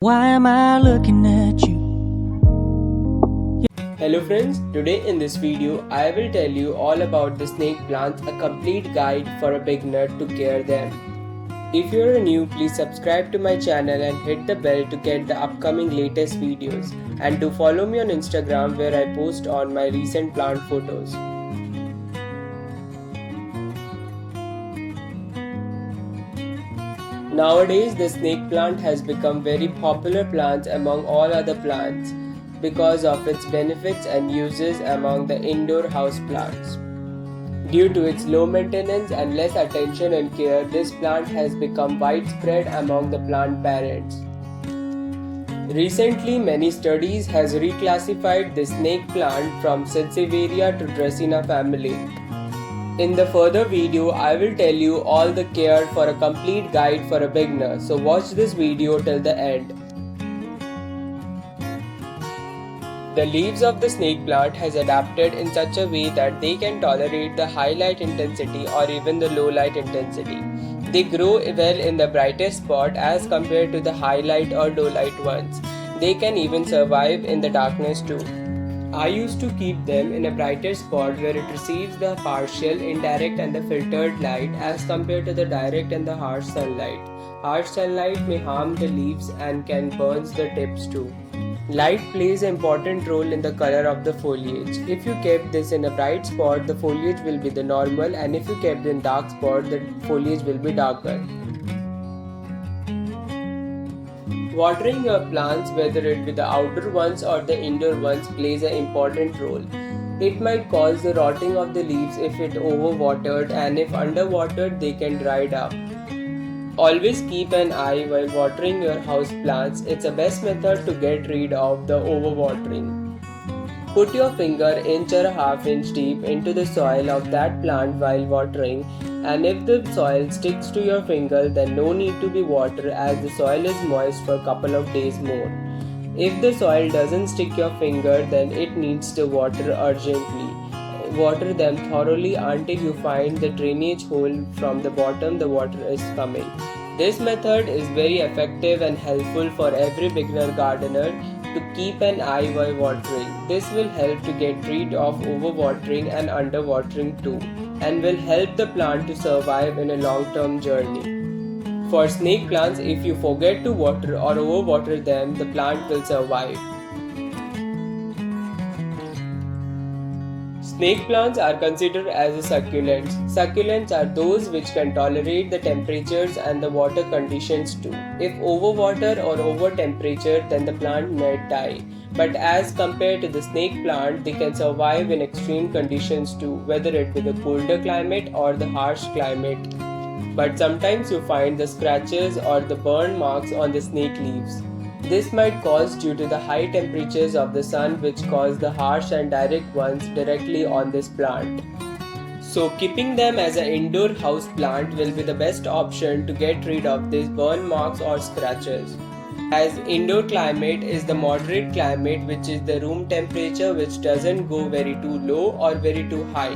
Why am I looking at you? Hello friends, today in this video I will tell you all about the snake plants, a complete guide for a beginner to care them. If you are new, please subscribe to my channel and hit the bell to get the upcoming latest videos, and do follow me on Instagram where I post on my recent plant photos. Nowadays, the snake plant has become very popular plant among all other plants because of its benefits and uses among the indoor house plants. Due to its low maintenance and less attention and care, this plant has become widespread among the plant parents. Recently, many studies has reclassified the snake plant from Sansevieria to Dracaena family. In the further video, I will tell you all the care for a complete guide for a beginner, so watch this video till the end. The leaves of the snake plant has adapted in such a way that they can tolerate the high light intensity or even the low light intensity. They grow well in the brightest spot as compared to the high light or low light ones. They can even survive in the darkness too. I used to keep them in a brighter spot where it receives the partial, indirect and the filtered light as compared to the direct and the harsh sunlight. Harsh sunlight may harm the leaves and can burn the tips too. Light plays an important role in the color of the foliage. If you kept this in a bright spot, the foliage will be the normal, and if you kept in dark spot, the foliage will be darker. Watering your plants, whether it be the outdoor ones or the indoor ones, plays an important role. It might cause the rotting of the leaves if it overwatered, and if underwatered they can dry up. Always keep an eye while watering your house plants. It's the best method to get rid of the overwatering. Put your finger inch or a half inch deep into the soil of that plant while watering, and if the soil sticks to your finger, then no need to be watered as the soil is moist for a couple of days more. If the soil doesn't stick your finger, then it needs to water urgently. Water them thoroughly until you find the drainage hole from the bottom the water is coming. This method is very effective and helpful for every beginner gardener to keep an eye while watering. This will help to get rid of overwatering and underwatering too, and will help the plant to survive in a long-term journey. For snake plants, if you forget to water or overwater them, the plant will survive. Snake plants are considered as succulents. Succulents are those which can tolerate the temperatures and the water conditions too. If overwater or over temperature, then the plant might die. But as compared to the snake plant, they can survive in extreme conditions too, whether it be the colder climate or the harsh climate. But sometimes you find the scratches or the burn marks on the snake leaves. This might cause due to the high temperatures of the sun, which cause the harsh and direct ones directly on this plant. So keeping them as an indoor house plant will be the best option to get rid of these burn marks or scratches. As indoor climate is the moderate climate, which is the room temperature which doesn't go very too low or very too high.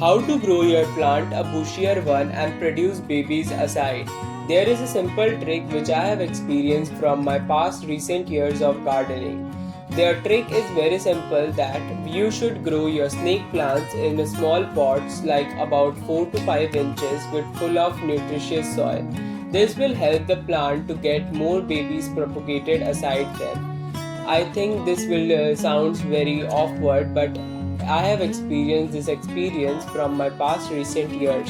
How to grow your plant, a bushier one, and produce babies aside. There is a simple trick which I have experienced from my past recent years of gardening. The trick is very simple, that you should grow your snake plants in small pots like about 4 to 5 inches with full of nutritious soil. This will help the plant to get more babies propagated aside them. I think this will sound very awkward, but I have experienced this experience from my past recent years.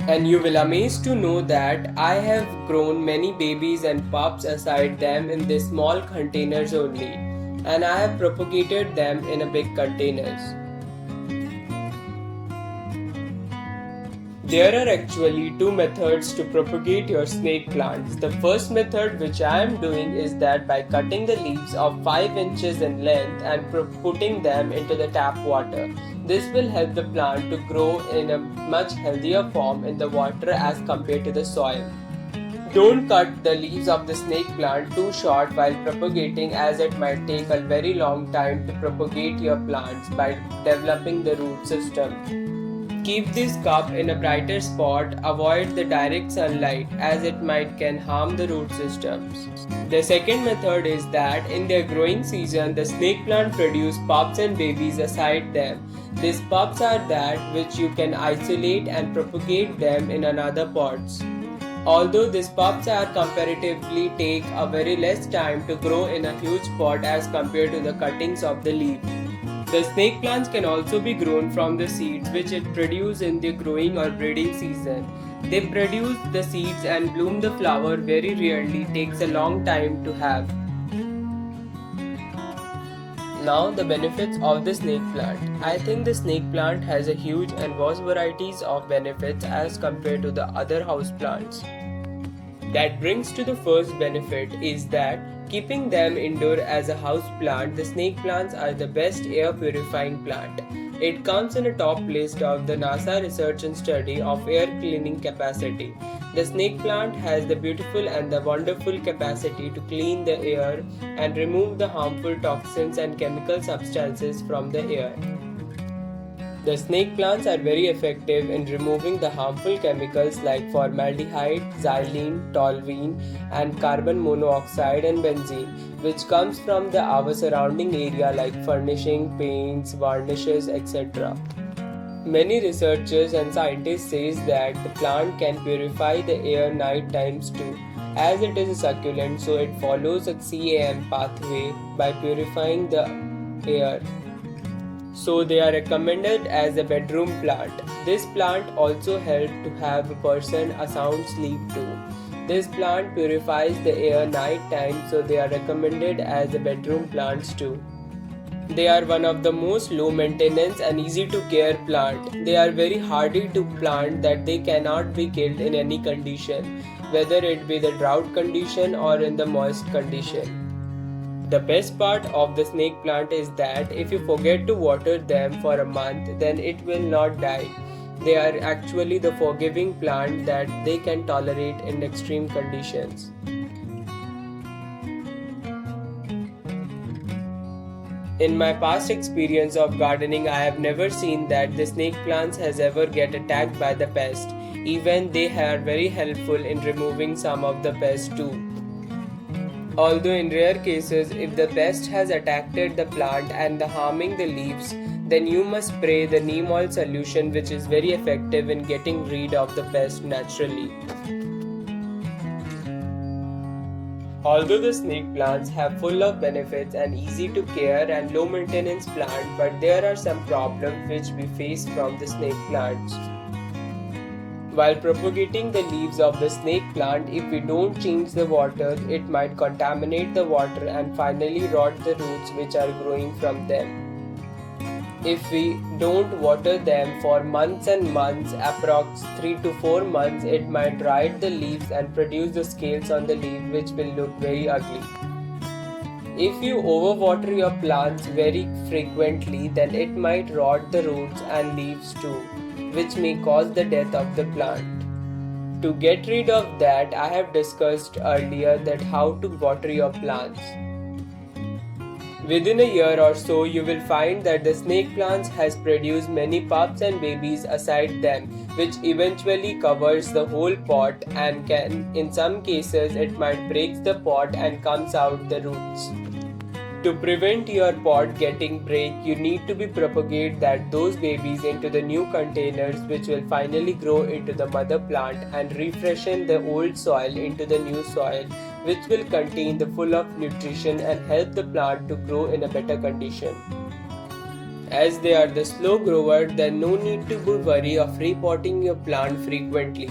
And you will amazed to know that I have grown many babies and pups aside them in these small containers only, and I have propagated them in a big containers. There are actually two methods to propagate your snake plants. The first method which I am doing is that by cutting the leaves of 5 inches in length and putting them into the tap water. This will help the plant to grow in a much healthier form in the water as compared to the soil. Don't cut the leaves of the snake plant too short while propagating, as it might take a very long time to propagate your plants by developing the root system. Keep this cup in a brighter spot. Avoid the direct sunlight as it can harm the root systems. The second method is that in their growing season, the snake plant produce pups and babies aside them. These pups are that which you can isolate and propagate them in another pots. Although these pups are comparatively take a very less time to grow in a huge pot as compared to the cuttings of the leaf. The snake plants can also be grown from the seeds which it produces in the growing or breeding season. They produce the seeds and bloom the flower very rarely, takes a long time to have. Now the benefits of the snake plant. I think the snake plant has a huge and vast varieties of benefits as compared to the other house plants. That brings to the first benefit is that keeping them indoor as a house plant, the snake plants are the best air purifying plant. It comes in a top list of the NASA research and study of air cleaning capacity. The snake plant has the beautiful and the wonderful capacity to clean the air and remove the harmful toxins and chemical substances from the air. The snake plants are very effective in removing the harmful chemicals like formaldehyde, xylene, toluene, and carbon monoxide and benzene, which comes from our surrounding area like furnishing, paints, varnishes, etc. Many researchers and scientists says that the plant can purify the air night times too. As it is a succulent, so it follows a CAM pathway by purifying the air. So they are recommended as a bedroom plant. This plant also helps to have a person a sound sleep too. This plant purifies the air night time, so they are recommended as a bedroom plants too. They are one of the most low maintenance and easy to care plant. They are very hardy to plant that they cannot be killed in any condition, whether it be the drought condition or in the moist condition. The best part of the snake plant is that if you forget to water them for a month, then it will not die. They are actually the forgiving plant that they can tolerate in extreme conditions. In my past experience of gardening, I have never seen that the snake plants has ever get attacked by the pest. Even they are very helpful in removing some of the pest too. Although in rare cases, if the pest has attacked the plant and harming the leaves, then you must spray the neem oil solution, which is very effective in getting rid of the pest naturally. Although the snake plants have full of benefits and easy to care and low maintenance plant, but there are some problems which we face from the snake plants. While propagating the leaves of the snake plant, if we don't change the water, it might contaminate the water and finally rot the roots which are growing from them. If we don't water them for months and months, approx 3 to 4 months, it might rot the leaves and produce the scales on the leaf which will look very ugly. If you overwater your plants very frequently, then it might rot the roots and leaves too, which may cause the death of the plant. To get rid of that, I have discussed earlier that how to water your plants. Within a year or so, you will find that the snake plants has produced many pups and babies aside them, which eventually covers the whole pot and can, in some cases, it might break the pot and comes out the roots. To prevent your pot getting break, you need to be propagate those babies into the new containers which will finally grow into the mother plant and refreshen the old soil into the new soil which will contain the full of nutrition and help the plant to grow in a better condition. As they are the slow grower, then no need to be worry of repotting your plant frequently.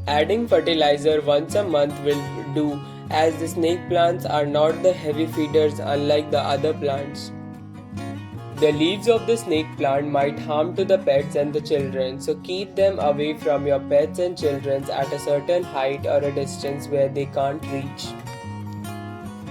Adding fertilizer once a month will do, as the snake plants are not the heavy feeders unlike the other plants. The leaves of the snake plant might harm to the pets and the children, so keep them away from your pets and children at a certain height or a distance where they can't reach.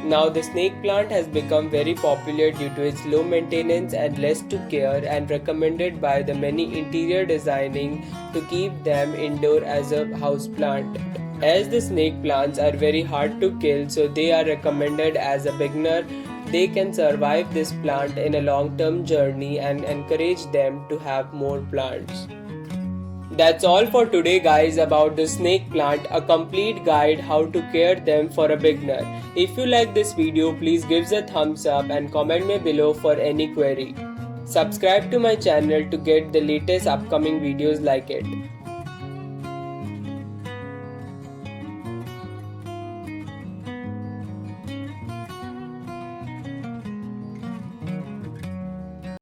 Now the snake plant has become very popular due to its low maintenance and less to care, and recommended by the many interior designing to keep them indoor as a house plant. As the snake plants are very hard to kill, so they are recommended as a beginner they can survive this plant in a long-term journey and encourage them to have more plants. That's all for today guys about the snake plant, a complete guide how to care them for a beginner. If you like this video, please give a thumbs up and comment me below for any query. Subscribe to my channel to get the latest upcoming videos like it.